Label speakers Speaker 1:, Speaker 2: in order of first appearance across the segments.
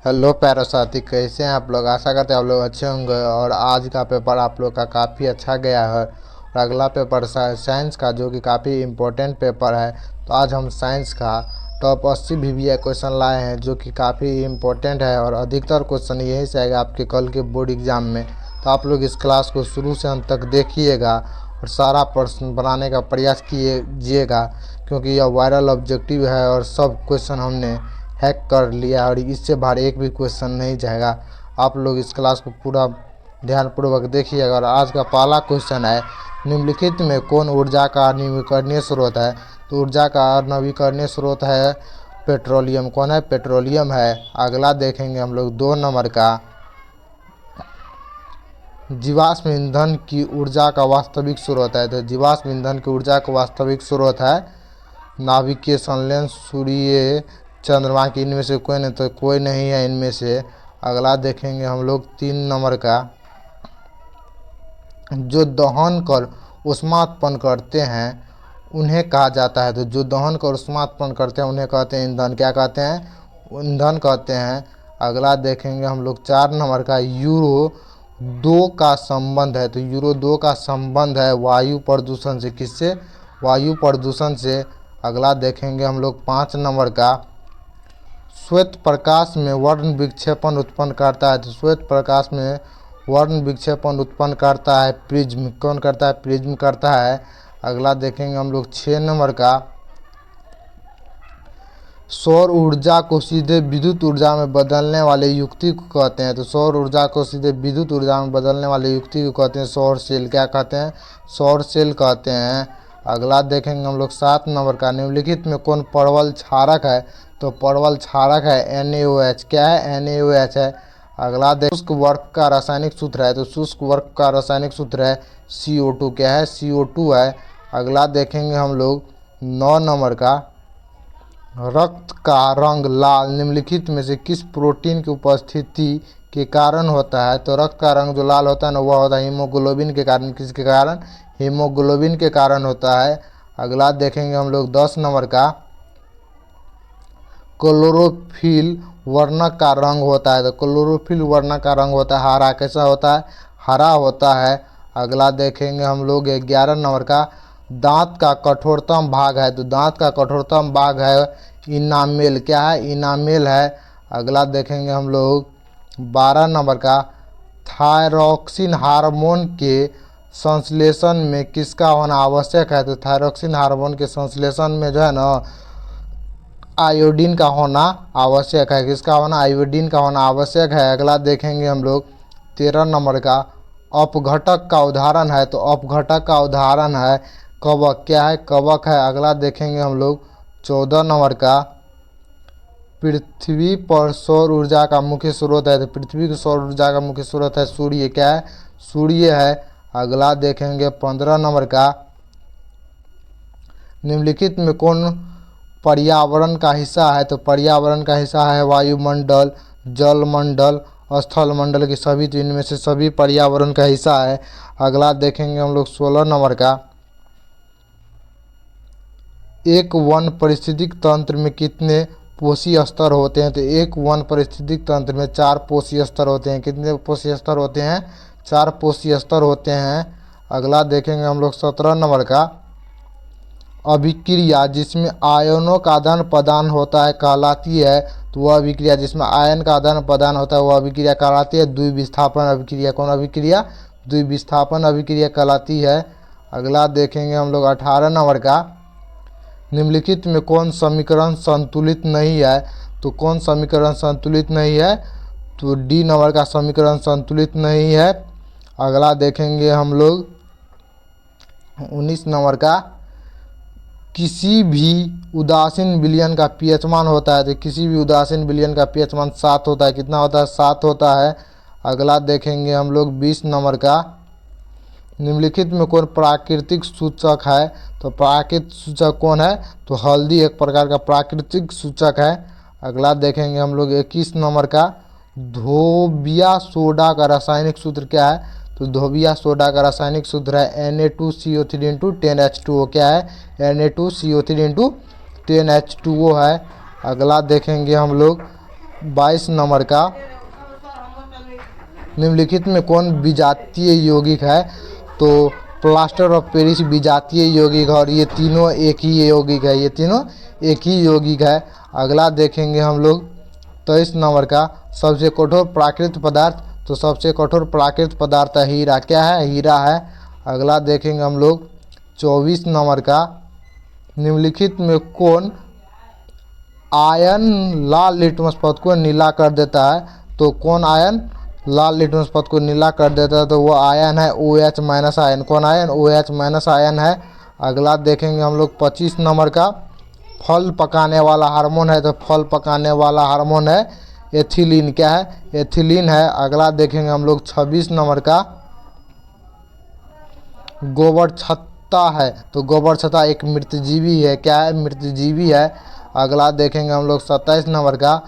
Speaker 1: Hello प्यारे साथी, कैसे हैं आप लोग। आशा करते हैं आप लोग अच्छे होंगे। और आज का पेपर आप लोग का काफ़ी अच्छा गया है। और अगला पेपर साइंस का, जो कि काफ़ी इम्पोर्टेंट पेपर है। तो आज हम साइंस का टॉप 80 VVI क्वेश्चन लाए हैं, जो कि काफ़ी इम्पोर्टेंट है। और अधिकतर क्वेश्चन यही से आएगा आपके कल के बोर्ड एग्ज़ाम में। तो आप लोग इस क्लास को शुरू से अंत तक देखिएगा और सारा प्रश्न बनाने का प्रयास कीजिएगा, क्योंकि यह वायरल ऑब्जेक्टिव है और सब क्वेश्चन हमने हैक कर लिया और इससे बाहर एक भी क्वेश्चन नहीं जाएगा। आप लोग इस क्लास को पूरा ध्यानपूर्वक देखिएगा। और आज का पहला क्वेश्चन है, निम्नलिखित में कौन ऊर्जा का नवीकरणीय स्रोत है। तो ऊर्जा का नवीकरणीय स्रोत है पेट्रोलियम। कौन है? पेट्रोलियम है। अगला देखेंगे हम लोग 2 नंबर का, जीवाश्म ईंधन की ऊर्जा का वास्तविक स्रोत है। तो जीवाश्म ईंधन की ऊर्जा का वास्तविक स्रोत है नाभिकीय संलयन, सूर्य, चंद्रमा की। इनमें से कोई नहीं, तो कोई नहीं है इनमें से। अगला देखेंगे हम लोग 3 नंबर का, जो दहन कर ऊष्मा उत्पन्न करते हैं उन्हें कहा जाता है। तो जो दहन कर ऊष्मा उत्पन्न करते हैं उन्हें कहते हैं ईंधन। क्या कहते हैं? ईंधन कहते हैं। अगला देखेंगे हम लोग 4 नंबर का, यूरो 2 का संबंध है। तो यूरो 2 का संबंध है वायु प्रदूषण से। किससे? वायु प्रदूषण से। अगला देखेंगे हम लोग 5 नंबर का, श्वेत प्रकाश में वर्ण विक्षेपण उत्पन्न करता है। तो श्वेत प्रकाश में वर्ण विक्षेपण उत्पन्न करता है प्रिज्म। कौन करता है? प्रिज्म करता है। अगला देखेंगे हम लोग 6 नंबर का, सौर ऊर्जा को सीधे विद्युत ऊर्जा में बदलने वाले युक्ति को कहते हैं। तो सौर ऊर्जा को सीधे विद्युत ऊर्जा में बदलने वाले युक्ति को कहते हैं सौर सेल। क्या कहते हैं? सौर सेल कहते हैं। अगला देखेंगे हम लोग 7 नंबर का, निम्नलिखित में कौन परवल क्षारक है। तो परवल क्षारक है NaOH। क्या है? NaOH है। अगला शुष्क वर्क का रासायनिक सूत्र है। तो शुष्क वर्क का रासायनिक सूत्र है CO2। क्या है? CO2 है। अगला देखेंगे हम लोग 9 नंबर का, रक्त का रंग लाल निम्नलिखित में से किस प्रोटीन की उपस्थिति के कारण होता है। तो रक्त का रंग जो लाल होता है ना, वह होता है हीमोग्लोबिन के कारण। किसके कारण? हीमोग्लोबिन के कारण होता है। अगला देखेंगे हम लोग 10 नंबर का, क्लोरोफिल वर्णक का रंग होता है। तो क्लोरोफिल वर्णक का रंग होता है हरा। कैसा होता है? हरा होता है। अगला देखेंगे हम लोग 11 नंबर का, दांत का कठोरतम भाग है। तो दांत का कठोरतम भाग है इनामेल। क्या है? इनामेल है। अगला देखेंगे हम लोग 12 नंबर का, थायरॉक्सिन हार्मोन के संश्लेषण में किसका होना आवश्यक है। तो थायरॉक्सिन हार्मोन के संश्लेषण में जो है ना, आयोडीन का होना आवश्यक है। किसका होना? आयोडीन का होना आवश्यक है। अगला देखेंगे हम लोग 13 नंबर का, अपघटक का उदाहरण है। तो अपघटक का उदाहरण है कवक। क्या है? कवक है। अगला देखेंगे हम लोग 14 नंबर का, पृथ्वी पर सौर ऊर्जा का मुख्य स्रोत है। तो पृथ्वी की सौर ऊर्जा का मुख्य स्रोत है सूर्य। क्या है? सूर्य है। अगला देखेंगे 15 नंबर का, निम्नलिखित में कौन पर्यावरण का हिस्सा है। तो पर्यावरण का हिस्सा है वायुमंडल, जलमंडल, स्थल मंडल की सभी। तो इनमें से सभी पर्यावरण का हिस्सा है। अगला देखेंगे हम लोग 16 नंबर का, एक वन पारिस्थितिक तंत्र में कितने पोषी स्तर होते हैं। तो एक वन पारिस्थितिक तंत्र में 4 पोषी स्तर होते हैं। कितने पोषी स्तर होते हैं? 4 पोषी स्तर होते हैं। अगला देखेंगे हम लोग 17 नंबर का, अभिक्रिया जिसमें आयनों का आदान प्रदान होता है कहलाती है। तो वह अभिक्रिया जिसमें आयन का आदान प्रदान होता है वह अभिक्रिया कहलाती है द्विविस्थापन अभिक्रिया। कौन अभिक्रिया? द्विविस्थापन अभिक्रिया कहलाती है। अगला देखेंगे हम लोग 18 नंबर का, निम्नलिखित में कौन समीकरण संतुलित नहीं है। तो कौन समीकरण संतुलित नहीं है? तो D नंबर का समीकरण संतुलित नहीं है। अगला देखेंगे हम लोग 19 नंबर का, किसी भी उदासीन विलयन का pH मान होता है। तो किसी भी उदासीन विलयन का pH मान 7 होता है। कितना होता है? 7 होता है। अगला देखेंगे हम लोग 20 नंबर का, निम्नलिखित में कौन प्राकृतिक सूचक है। तो प्राकृतिक सूचक कौन है? तो हल्दी एक प्रकार का प्राकृतिक सूचक है। अगला देखेंगे हम लोग 21 नंबर का, धोबिया सोडा का रासायनिक सूत्र क्या है। तो धोबिया सोडा का रासायनिक सूत्र है Na2CO3 × 10H2O। क्या है? Na2CO3 × 10H2O है। अगला देखेंगे हम लोग 22 नंबर का, निम्नलिखित में कौन विजातीय यौगिक है? तो प्लास्टर ऑफ पेरिस विजातीय यौगिक है और ये तीनों एक ही यौगिक है, ये तीनों एक ही यौगिक है। अगला देखेंगे हम लोग 23 नंबर का, सबसे कठोर प्राकृतिक पदार्थ। तो सबसे कठोर प्राकृतिक पदार्थ है हीरा। क्या है? हीरा है। अगला देखेंगे हम लोग 24 नंबर का, निम्नलिखित में कौन आयन लाल लिटमस पथ को नीला कर देता है? तो कौन आयन लाल लिटमस पथ को नीला कर देता है? तो वो आयन है OH माइनस आयन। कौन आयन? OH माइनस आयन है। अगला देखेंगे हम लोग 25 नंबर का, फल पकाने वाला हार्मोन है। तो फल पकाने वाला हार्मोन है एथिलीन। क्या है? एथिलीन है। अगला देखेंगे हम लोग 26 नंबर का, गोबर छत्ता है। तो गोबर छत्ता एक मृतजीवी है। क्या है? मृतजीवी है। अगला देखेंगे हम लोग 27 नंबर का,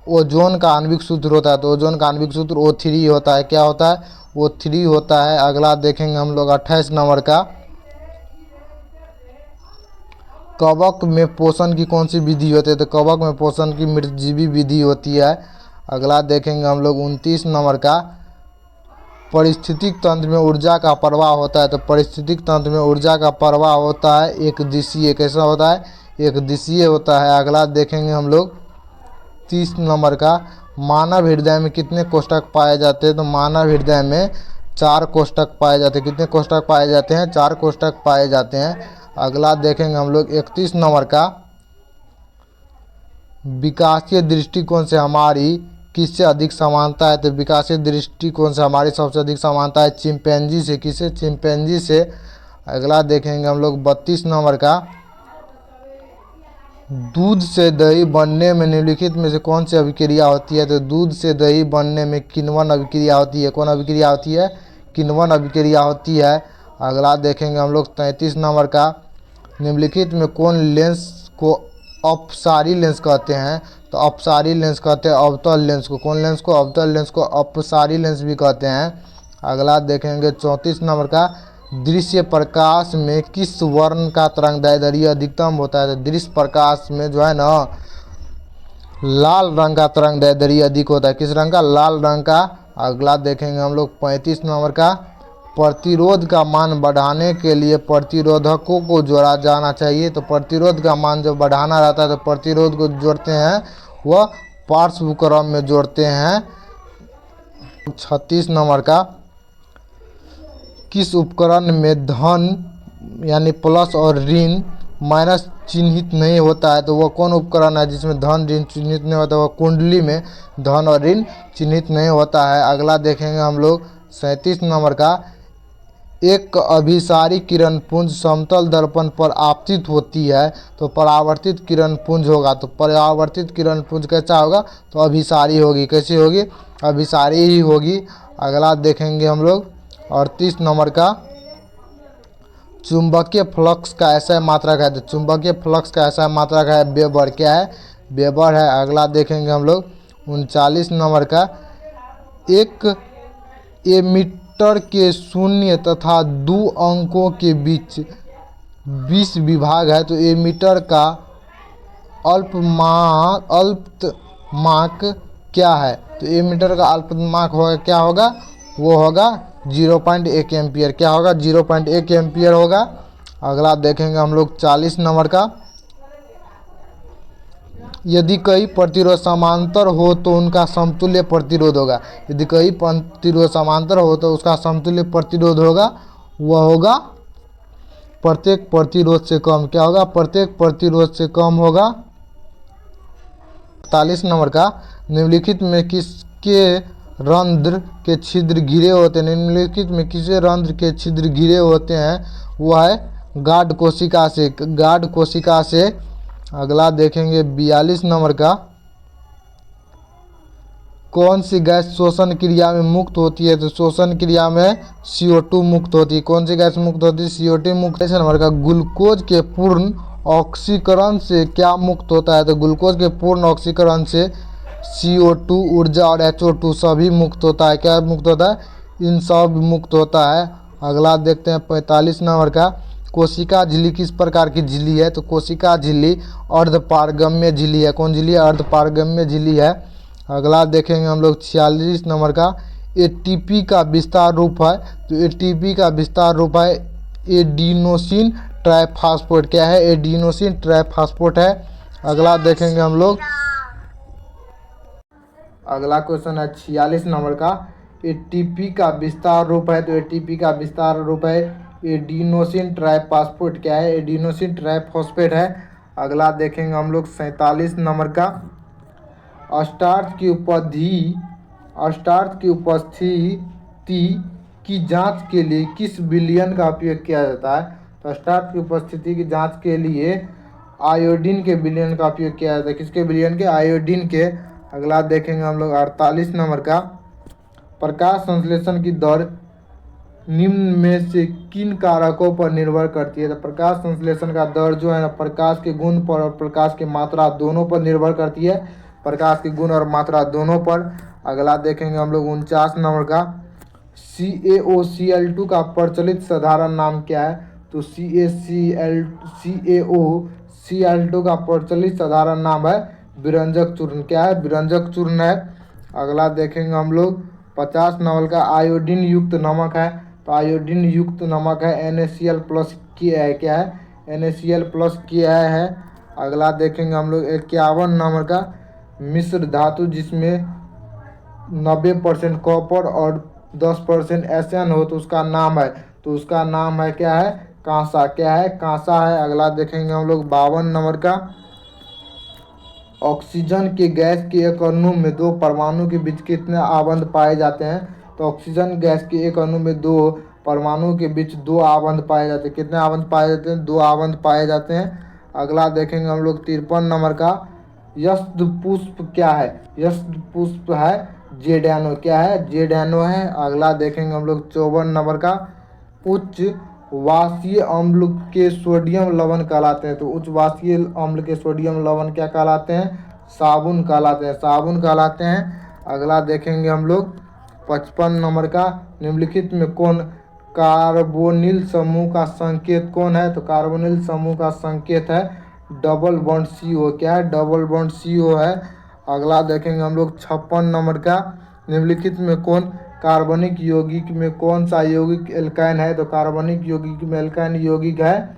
Speaker 1: ओजोन का आणविक सूत्र होता है। तो ओजोन का आणविक सूत्र O3 होता है। क्या होता है? O3 होता है। अगला देखेंगे हम लोग 28 नंबर का, कवक में पोषण की कौन सी विधि होती है? तो कवक में पोषण की मृतजीवी विधि होती है। अगला देखेंगे हम लोग 29 नंबर का, पारिस्थितिक तंत्र में ऊर्जा का प्रवाह होता है। तो पारिस्थितिक तंत्र में ऊर्जा का प्रवाह होता है एक दिशीय। कैसा होता है? एक दिशीय होता है। अगला देखेंगे हम लोग 30 नंबर का, मानव हृदय में कितने कोष्ठक पाए जाते हैं? तो मानव हृदय में 4 कोष्ठक पाए जाते हैं। कितने कोष्ठक पाए जाते हैं? 4 कोष्ठक पाए जाते हैं। अगला देखेंगे हम लोग 31 नंबर का, विकासीय दृष्टिकोण से हमारी किससे अधिक समानता है? तो विकासीय दृष्टिकोण से हमारी सबसे अधिक समानता है चिंपैंजी से। किससे? चिंपैंजी से। अगला देखेंगे हम लोग 32 नंबर का, दूध से दही बनने में निम्नलिखित में से कौन सी अभिक्रिया होती है? तो दूध से दही बनने में किण्वन अभिक्रिया होती है। कौन अभिक्रिया होती है? किण्वन अभिक्रिया होती है। अगला देखेंगे हम लोग 33 नंबर का, निम्नलिखित में कौन लेंस को अपसारी लेंस कहते हैं? तो अपसारी लेंस कहते हैं अवतल लेंस को। कौन लेंस को? अवतल लेंस को अपसारी लेंस भी कहते हैं। अगला देखेंगे 34 नंबर का, दृश्य प्रकाश में किस वर्ण का तरंगदैर्ध्य अधिकतम होता है? तो दृश्य प्रकाश में जो है ना, लाल रंग का तरंगदैर्ध्य अधिक होता है। किस रंग का? लाल रंग का। अगला देखेंगे हम लोग 35 नंबर का, प्रतिरोध का मान बढ़ाने के लिए प्रतिरोधकों को जोड़ा जाना चाहिए। तो प्रतिरोध का मान जब बढ़ाना रहता है तो प्रतिरोध को जोड़ते हैं, वह पार्श्व क्रम में जोड़ते हैं। 36 नंबर का, किस उपकरण में धन यानी प्लस और ऋण माइनस चिन्हित नहीं होता है? तो वह कौन उपकरण है जिसमें धन ऋण चिन्हित नहीं होता? वह कुंडली में धन और ऋण चिन्हित नहीं होता है। अगला देखेंगे हम लोग 37 नंबर का, एक अभिसारी किरण पुंज समतल दर्पण पर आपतित होती है। तो परावर्तित किरण पुंज होगा। तो परावर्तित किरण पुंज कैसा होगा? तो अभिसारी होगी। कैसी होगी? अभिसारी ही होगी। अगला देखेंगे हम लोग 38 नंबर का, चुंबकीय फ्लक्स का ऐसा मात्रक है। तो चुंबकीय फ्लक्स का ऐसा मात्रक है वेबर। क्या है? वेबर है। अगला देखेंगे हम लोग 39 नंबर का, एक एमीटर के 0 तथा 2 अंकों के बीच 20 विभाग है। तो एमीटर का अल्पतमांक क्या है? तो एमीटर का अल्पतमांक होगा, क्या होगा? वो होगा 0.1 एम्पियर। क्या होगा? 0.1 एम्पियर होगा। अगला देखेंगे हम लोग 40 नंबर का, यदि कई प्रतिरोध समांतर हो तो उनका समतुल्य प्रतिरोध होगा। यदि कई प्रतिरोध समांतर हो तो उसका समतुल्य प्रतिरोध होगा, वह होगा प्रत्येक प्रतिरोध से कम। क्या होगा? प्रत्येक प्रतिरोध से कम होगा। 41 नंबर का, निम्नलिखित में किसके रंध्र के छिद्र घिरे होते हैं? निम्नलिखित में किसे रंध्र के छिद्र घिरे होते हैं? वह है गाढ़ कोशिका से। गाढ़ कोशिका से। अगला देखेंगे 42 नंबर का, कौन सी गैस शोषण क्रिया में मुक्त होती है? तो शोषण क्रिया में CO2 मुक्त होती है। कौन सी गैस मुक्त होती है? CO2 मुक्त। 43 नंबर का, ग्लूकोज के पूर्ण ऑक्सीकरण से क्या मुक्त होता है? तो ग्लूकोज के पूर्ण ऑक्सीकरण से CO2 ऊर्जा और HO2 सभी मुक्त होता है। क्या मुक्त होता है? इन सब मुक्त होता है। अगला देखते हैं 45 नंबर का, कोशिका झिल्ली किस प्रकार की झिल्ली है? तो कोशिका झिल्ली अर्धपारगम्य झिल्ली है। कौन झिल्ली है? अर्धपारगम्य झिल्ली है। अगला देखेंगे हम लोग 46 नंबर का एटीपी का विस्तार रूप है। तो एटीपी का विस्तार रूप है एडिनोसिन ट्राइफॉस्फेट। क्या है? एडिनोसिन ट्राइफॉस्फेट है। अगला देखेंगे हम लोग, अगला क्वेश्चन है 46 नंबर का एटीपी का विस्तार रूप है। तो एटीपी का विस्तार रूप है एडिनोसिन ट्राइफॉस्फेट। क्या है? एडिनोसिन ट्राइफॉस्फेट है। अगला देखेंगे हम लोग 47 नंबर का स्टार्च की उपस्थिति की जांच के लिए किस विलयन का उपयोग किया जाता है? तो स्टार्च की उपस्थिति की जांच के लिए आयोडीन के विलयन का उपयोग किया जाता है। किसके विलयन के? आयोडीन के। अगला देखेंगे हम लोग 48 नंबर का प्रकाश संश्लेषण की दर निम्न में से किन कारकों पर निर्भर करती है? तो प्रकाश संश्लेषण का दर जो है ना प्रकाश के गुण पर और प्रकाश की मात्रा दोनों पर निर्भर करती है। प्रकाश के गुण और मात्रा दोनों पर। अगला देखेंगे हम लोग 49 नंबर का CaOCl2 का प्रचलित साधारण नाम क्या है? तो CaOCl2 का प्रचलित साधारण नाम है विरंजक चूर्ण। क्या है? विरंजक चूर्ण है। अगला देखेंगे हम लोग 50 नंबर का आयोडीन युक्त नमक है। तो आयोडीन युक्त नमक है NaCl प्लस Ka। क्या है? NaCl प्लस Ka है। अगला देखेंगे हम लोग 51 नंबर का मिश्र धातु जिसमें 90% कॉपर और 10% Sn हो तो उसका नाम है। तो उसका नाम है क्या है? कांसा। क्या है? कांसा है। अगला देखेंगे हम लोग 52 नंबर का ऑक्सीजन के गैस के एक अणु में दो परमाणु के बीच कितने आबंध पाए जाते हैं? तो ऑक्सीजन गैस के एक अणु में दो परमाणु के बीच दो आबंध पाए जाते हैं। कितने आबंध पाए जाते हैं? दो आबंध पाए जाते हैं। अगला देखेंगे हम लोग 53 नंबर का यष्ट पुष्प क्या है? यष्ट पुष्प है जेडैनो। क्या है? जेडैनो है। अगला देखेंगे हम लोग 54 नंबर का उच्च वाष्पीय अम्ल के सोडियम लवण कहलाते हैं। तो उच्च वाष्पीय अम्ल के सोडियम लवण क्या कहलाते हैं? साबुन कहलाते हैं। साबुन कहलाते हैं। अगला देखेंगे हम लोग 55 नंबर का निम्नलिखित में कौन कार्बोनिल समूह का संकेत कौन है? तो कार्बोनिल समूह का संकेत है डबल बॉन्ड CO। क्या है? डबल बॉन्ड CO है। अगला देखेंगे हम लोग 56 नंबर का निम्नलिखित में कौन कार्बनिक यौगिक में कौन सा यौगिक एल्काइन है? तो कार्बनिक यौगिक में एल्काइन यौगिक है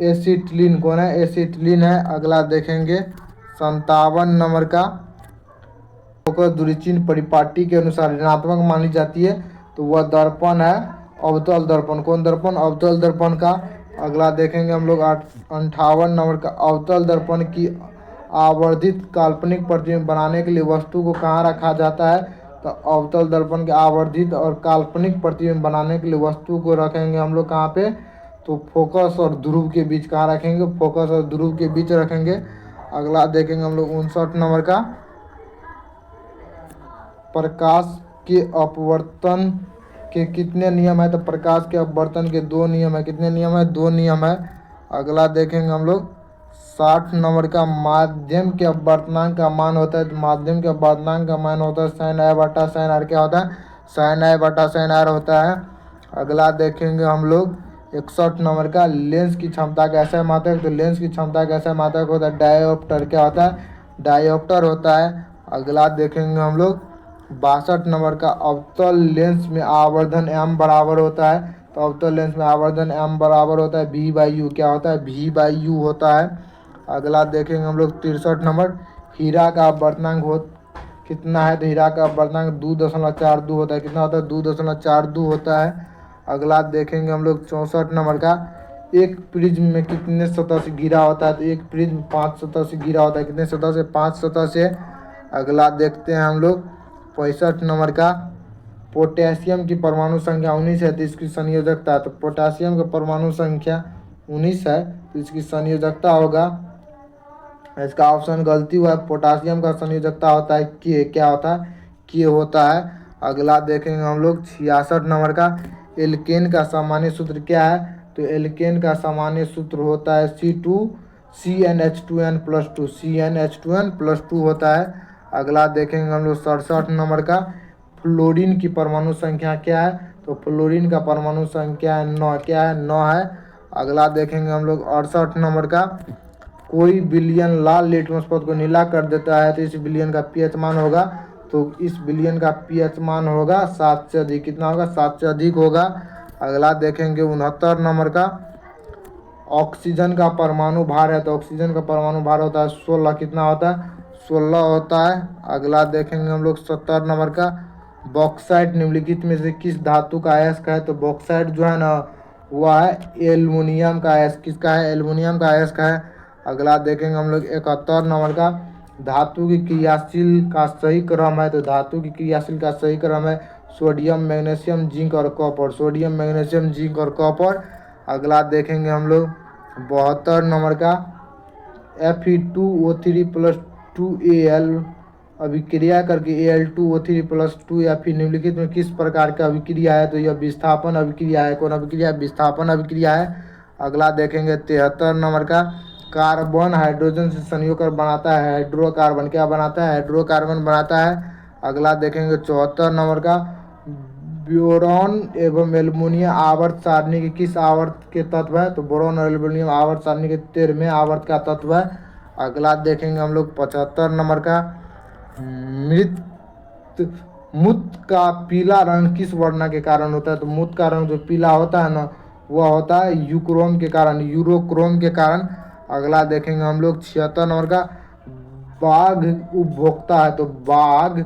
Speaker 1: एसिटिलीन। कौन है? एसिटिलीन है। अगला देखेंगे 57 नंबर का फोकस दूरी चिन्ह परिपाटी के अनुसार ऋणात्मक मानी जाती है। तो वह दर्पण है अवतल दर्पण। कौन दर्पण? अवतल दर्पण का। अगला देखेंगे हम लोग 58 नंबर का अवतल दर्पण की आवर्धित काल्पनिक प्रतिबिंब बनाने के लिए वस्तु को कहाँ रखा जाता है? तो अवतल दर्पण के आवर्धित और काल्पनिक प्रतिबिंब बनाने के लिए वस्तु को रखेंगे हम लोग कहाँ पे? तो फोकस और ध्रुव के बीच। कहाँ रखेंगे? फोकस और ध्रुव के बीच रखेंगे। अगला देखेंगे हम लोग 59 नंबर का प्रकाश के अपवर्तन के कितने नियम है? तो प्रकाश के अपवर्तन के दो नियम है। कितने नियम है? दो नियम है। अगला देखेंगे हम लोग 60 नंबर का माध्यम के अपवर्तनांक का मान होता है। तो माध्यम के अपवर्तनांक का मान होता है sin I बटा sin R। क्या होता है? sin I बटा sin R होता है। अगला देखेंगे हम लोग 61 नंबर का लेंस की क्षमता कैसे मात्रक? तो लेंस की क्षमता कैसे मात्रक होता है? डायोप्टर। क्या होता है? डायोप्टर होता है। अगला देखेंगे हम लोग 62 नंबर का अवतल लेंस में आवर्धन m बराबर होता है। तो अवतल लेंस में आवर्धन m बराबर होता है V/U। क्या होता है? V/U होता है। अगला देखेंगे हम लोग 63 नंबर हीरा का अपवर्तनांक कितना है? तो हीरा का अपवर्तनांक 2.42 होता है। कितना होता है? 2.42 होता है। अगला देखेंगे हम लोग 64 नंबर का एक प्रिज्म में कितने सतह से घिरा होता है? तो एक प्रिज्म 5 सतह से घिरा होता है। कितने सतह से? 5 सतह से। अगला देखते हैं हम लोग 65 नंबर का पोटेशियम की परमाणु संख्या 19 है तो इसकी संयोजकता। तो पोटेशियम का परमाणु संख्या 19 है तो इसकी संयोजकता होगा, इसका ऑप्शन गलती हुआ है। पोटेशियम का संयोजकता होता है के। क्या होता है? के होता है। अगला देखेंगे हम लोग 66 नंबर का एल्केन का सामान्य सूत्र क्या है? तो एल्केन का सामान्य सूत्र होता है CnH2n+2। CnH2n+2 होता है। अगला देखेंगे हम लोग 67 नंबर का फ्लोरीन की परमाणु संख्या क्या है? तो फ्लोरीन का परमाणु संख्या 9। क्या है? 9 है। अगला देखेंगे हम लोग 68 नंबर का कोई विलयन लाल लिटमस पद को नीला कर देता है तो इस विलयन का पीएच मान होगा, तो इस विलयन का पीएच मान होगा 7 से अधिक। कितना होगा? 7 से अधिक होगा। अगला देखेंगे 69 नंबर का, ऑक्सीजन का परमाणु भार है तो ऑक्सीजन का परमाणु भार होता है 16। कितना होता है? 16 होता है। अगला देखेंगे हम लोग 70 नंबर का, बॉक्साइट निम्नलिखित में से किस धातु का अयस्क है? तो बॉक्साइट जो है ना वह है एल्युमिनियम का अयस्क। किसका है? एल्युमिनियम का अयस्क है। अगला देखेंगे हम लोग 71 नंबर का, धातु की क्रियाशील का सही क्रम है तो धातु की क्रियाशील का सही क्रम है सोडियम, मैग्नीशियम, जिंक और कॉपर। सोडियम, मैग्नीशियम, जिंक और कॉपर। अगला देखेंगे हम लोग 72 नंबर का, Fe2O3+2Al अभिक्रिया करके Al2O3+2Fe निम्नलिखित में किस प्रकार का अभिक्रिया है? तो यह विस्थापन अभिक्रिया है। कौन अभिक्रिया? विस्थापन अभिक्रिया है। अगला देखेंगे 73 नंबर का, कार्बन हाइड्रोजन से संयोग कर बनाता है हाइड्रोकार्बन। क्या बनाता है? हाइड्रोकार्बन बनाता है। अगला देखेंगे 74 नंबर का, बोरॉन एवं एल्युमिनियम आवर्त सारणी के किस आवर्त के तत्व है? तो बोरॉन और एल्युमिनियम आवर्त सारणी के 13वें आवर्त का तत्व है। अगला देखेंगे हम लोग 75 नंबर का, मूत्र का पीला रंग किस वर्ण के कारण होता है? तो मूत्र का रंग जो पीला होता है ना वह होता है यूक्रोम के कारण, यूरोक्रोम के कारण। अगला देखेंगे हम लोग 76 नंबर का, बाघ उपभोक्ता है तो बाघ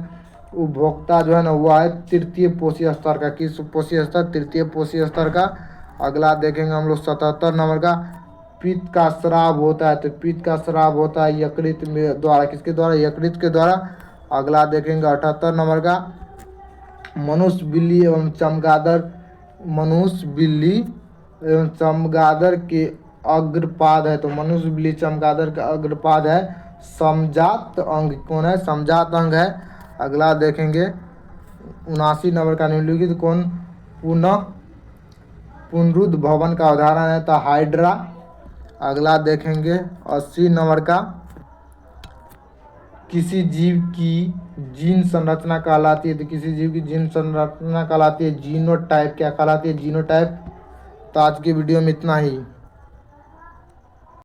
Speaker 1: उपभोक्ता जो है ना वह है तृतीय पोषी स्तर का। किस पोषी स्तर? तृतीय पोषी स्तर का। अगला देखेंगे हम लोग 77 नंबर का, पित्त का स्राव होता है तो पित्त का स्राव होता है यकृत में द्वारा। किसके द्वारा? यकृत के द्वारा। अगला देखेंगे 78 नंबर का, मनुष्य, बिल्ली एवं चमगादड़, मनुष्य, बिल्ली एवं चमगादड़ के अग्रपाद है तो मनुष्य, बिल्ली, चमगादड़ का अग्रपाद है समजात अंग। कौन है? समजात अंग है। अगला देखेंगे 79 नंबर का, निम्नलिखित कौन पुनरुद्ध भवन का उदाहरण है? तो हाइड्रा। अगला देखेंगे 80 नंबर का, किसी जीव की जीन संरचना कहलाती है तो किसी जीव की जीन संरचना कहलाती है जीनोटाइप। क्या कहलाती है? जीनोटाइप। तो आज की वीडियो में इतना ही।